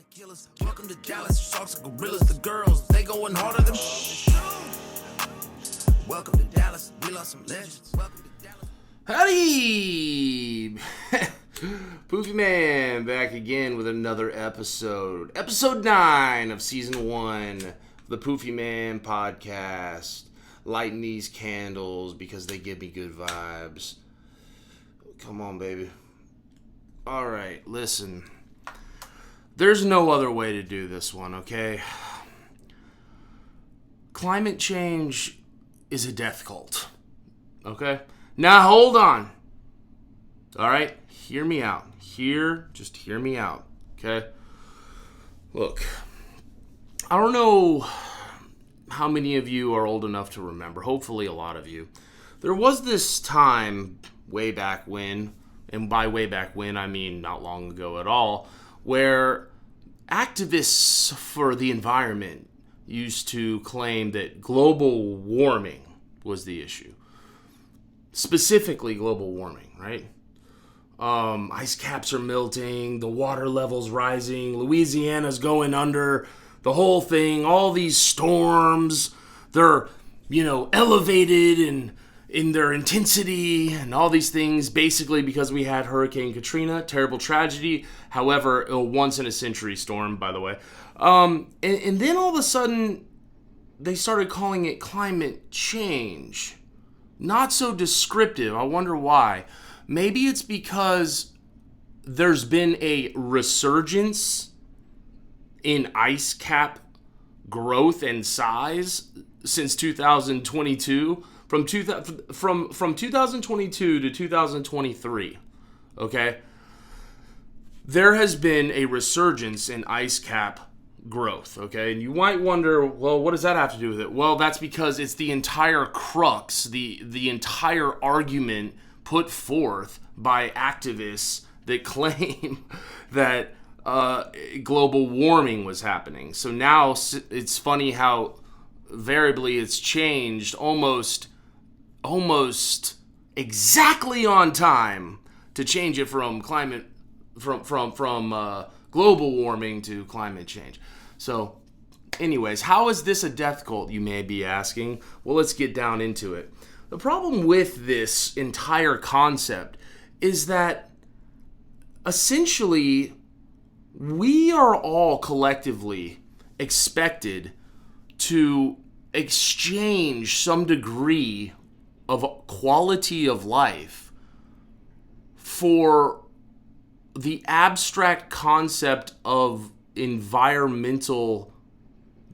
killers. Welcome to Dallas. Sharks and gorillas. The girls, they going harder than welcome to Dallas. We lost some legends. Welcome to Dallas. Howdy! Poofy Man back again with another episode. Episode 9 of Season 1 of the Poofy Man podcast. Lighting these candles because they give me good vibes. Come on, baby. Alright, listen. There's no other way to do this one, okay? Climate change is a death cult, okay? Now hold on. Alright? Hear me out. Just hear me out, okay? Look, I don't know how many of you are old enough to remember. Hopefully a lot of you. There was this time way back when, and by way back when I mean not long ago at all, where activists for the environment used to claim that global warming was the issue. Specifically global warming, right? Ice caps are melting, the water level's rising, Louisiana's going under, the whole thing, all these storms, they're, elevated in their intensity and all these things, basically because we had Hurricane Katrina, terrible tragedy, however, a once-in-a-century storm, by the way. And then all of a sudden, they started calling it climate change. Not so descriptive. I wonder why. Maybe it's because there's been a resurgence in ice cap growth and size since 2022. From 2022 to 2023, okay? There has been a resurgence in ice cap growth, okay? And you might wonder, well, what does that have to do with it? Well, that's because it's the entire crux, the entire argument put forth by activists that claim that global warming was happening. So now it's funny how variably it's changed almost exactly on time to change it from global warming to climate change. So, anyways, how is this a death cult, you may be asking? Well, let's get down into it. The problem with this entire concept is that essentially we are all collectively expected to exchange some degree of quality of life for the abstract concept of environmental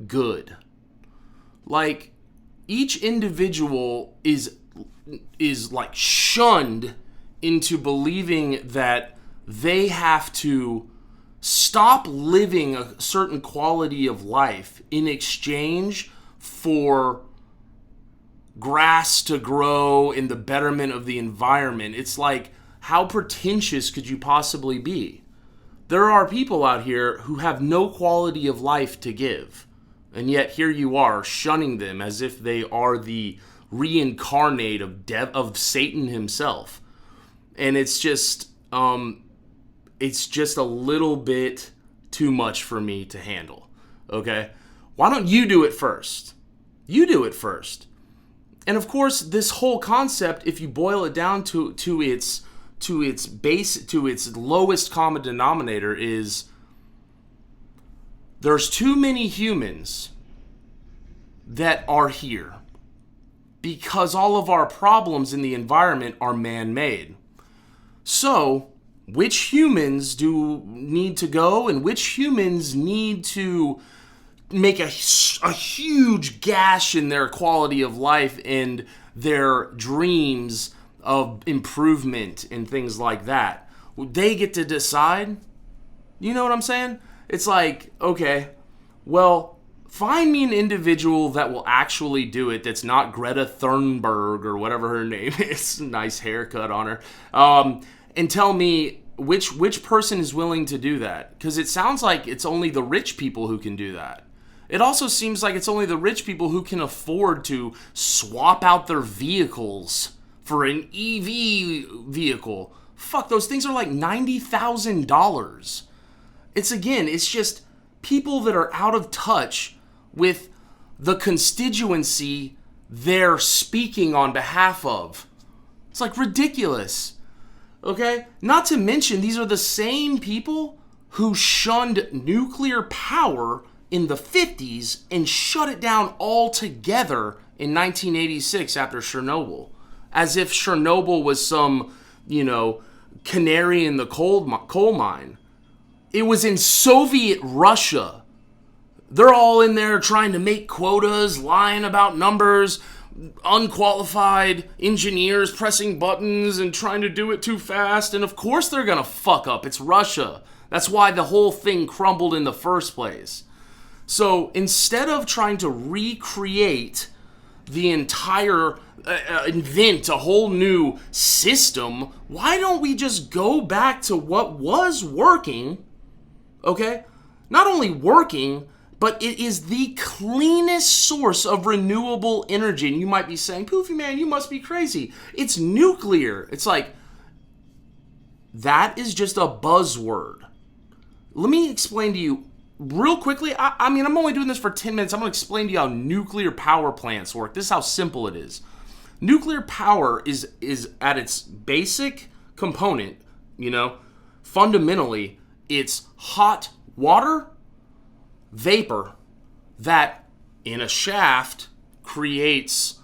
good. Like, each individual is like shunned into believing that they have to stop living a certain quality of life in exchange for grass to grow in the betterment of the environment. It's like, how pretentious could you possibly be? There are people out here who have no quality of life to give, and yet here you are shunning them as if they are the reincarnate of Satan himself. And it's just a little bit too much for me to handle. Okay? Why don't you do it first? You do it first. And of course, this whole concept, if you boil it down to its base, to its lowest common denominator, is there's too many humans that are here because all of our problems in the environment are man-made. So, which humans do need to go and which humans need to make a huge gash in their quality of life and their dreams of improvement and things like that? They get to decide. You know what I'm saying? It's like, okay, well, find me an individual that will actually do it that's not Greta Thunberg or whatever her name is. Nice haircut on her. And tell me which person is willing to do that. Because it sounds like it's only the rich people who can do that. It also seems like it's only the rich people who can afford to swap out their vehicles for an EV vehicle. Fuck, those things are like $90,000. It's just people that are out of touch with the constituency they're speaking on behalf of. It's like ridiculous. Okay? Not to mention, these are the same people who shunned nuclear power in the 50s and shut it down altogether in 1986 after Chernobyl. As if Chernobyl was some, canary in the coal mine. It was in Soviet Russia. They're all in there trying to make quotas, lying about numbers, unqualified engineers pressing buttons and trying to do it too fast. And of course they're going to fuck up. It's Russia. That's why the whole thing crumbled in the first place. So instead of trying to recreate the entire, invent a whole new system, why don't we just go back to what was working, okay? Not only working, but it is the cleanest source of renewable energy. And you might be saying, Poofy Man, you must be crazy. It's nuclear. It's like, that is just a buzzword. Let me explain to you real quickly. I mean, I'm only doing this for 10 minutes. I'm going to explain to you how nuclear power plants work. This is how simple it is. Nuclear power is at its basic component, fundamentally, it's hot water vapor that in a shaft creates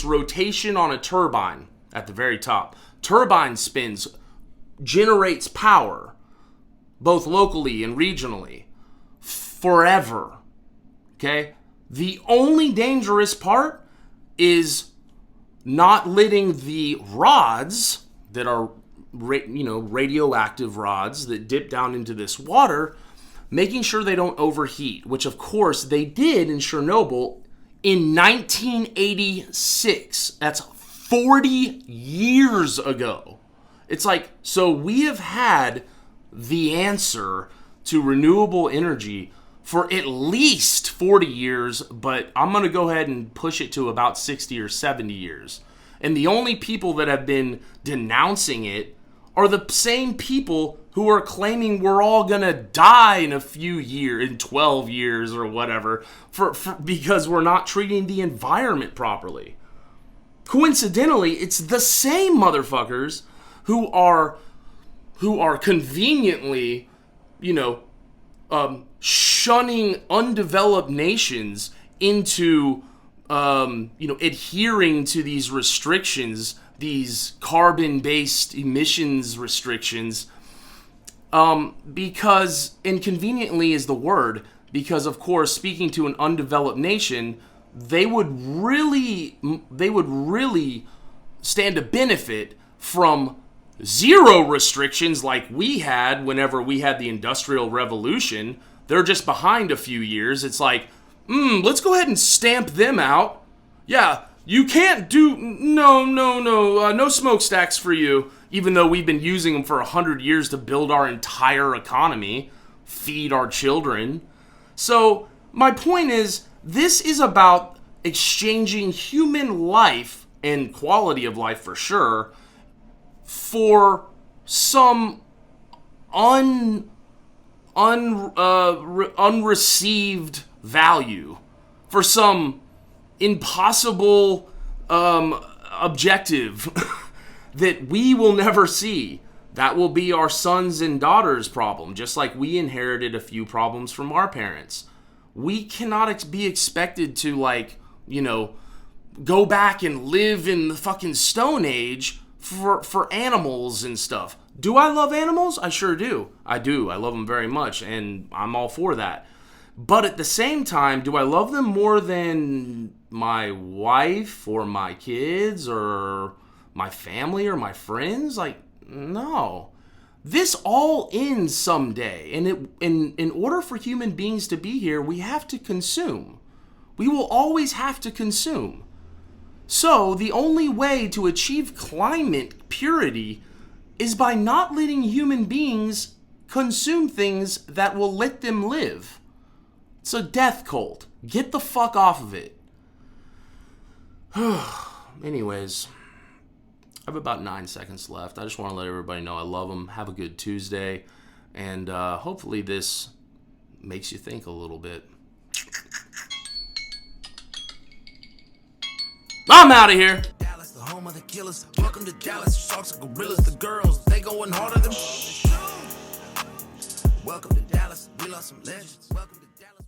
rotation on a turbine at the very top. Turbine spins, generates power, both locally and regionally, forever. Okay? The only dangerous part is not letting the rods that are, radioactive rods that dip down into this water, making sure they don't overheat, which of course they did in Chernobyl in 1986. That's 40 years ago. It's like, so we have had the answer to renewable energy for at least 40 years, but I'm going to go ahead and push it to about 60 or 70 years. And the only people that have been denouncing it are the same people who are claiming we're all going to die in a few years, in 12 years or whatever, because we're not treating the environment properly. Coincidentally, it's the same motherfuckers who are conveniently, shunning undeveloped nations into, adhering to these restrictions, these carbon-based emissions restrictions, because inconveniently is the word, because of course, speaking to an undeveloped nation, they would really stand to benefit from zero restrictions like we had whenever we had the Industrial Revolution. They're just behind a few years. It's like, let's go ahead and stamp them out. Yeah, you can't do, no smokestacks for you, even though we've been using them for 100 years to build our entire economy, feed our children. So my point is, this is about exchanging human life and quality of life for sure for some unreceived value, for some impossible objective that we will never see. That will be our sons and daughters' problem, just like we inherited a few problems from our parents. We cannot be expected to, go back and live in the fucking Stone Age for animals and stuff. Do I love animals? I sure do. I do. I love them very much, and I'm all for that. But at the same time, do I love them more than my wife or my kids or my family or my friends? No. This all ends someday, and in order for human beings to be here, we have to consume. We will always have to consume. So the only way to achieve climate purity is by not letting human beings consume things that will let them live. It's a death cult. Get the fuck off of it. Anyways, I have about 9 seconds left. I just want to let everybody know I love them. Have a good Tuesday. And hopefully this makes you think a little bit. I'm out of here. Dallas, the home of the killers. Welcome to Dallas, sharks and gorillas. The girls, they going harder than. Welcome to Dallas, we lost some legends. Welcome to